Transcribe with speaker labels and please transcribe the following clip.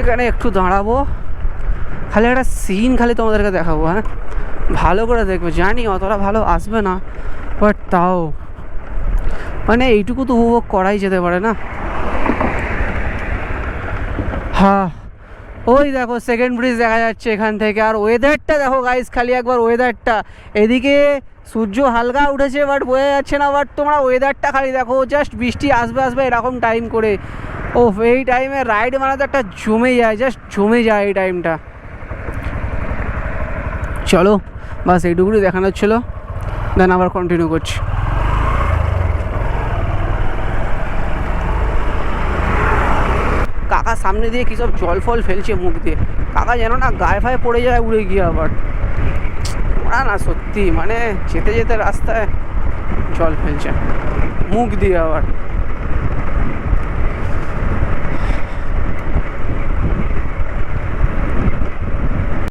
Speaker 1: এখানে একটু দাঁড়াবো, খালি একটা সিন খালি তোমাদেরকে দেখাবো। হ্যাঁ, ভালো করে দেখবো, জানি অতটা ভালো আসবে না, বাট তাও মানে এইটুকু তো উপভোগ করাই যেতে পারে না। হ্যাঁ, ওই দেখো সেকেন্ড ব্রিজ দেখা যাচ্ছে এখান থেকে। আর ওয়েদারটা দেখো গাইস, খালি একবার ওয়েদারটা। এদিকে সূর্য হালকা উঠেছে বাট বোঝা যাচ্ছে না, বাট তোমরা ওয়েদারটা খালি দেখো, জাস্ট বৃষ্টি আসবে আসবে এরকম টাইম করে। ও এই টাইমে রাইড মারাতে একটা জমে যায়, জাস্ট জমে যায় এই টাইমটা। চলো বাস এইটুকুই দেখানোর ছিল, দেন আবার কন্টিনিউ করছি। কাকা সামনে দিয়ে কী সব জল ফল ফেলছে মুখ দিয়ে, কাকা যেন না গায়ে ফায়ে পড়ে যায় উড়ে গিয়ে আবার। না না সত্যি মানে যেতে যেতে রাস্তায় জল ফেলছে মুখ দিয়ে আবার।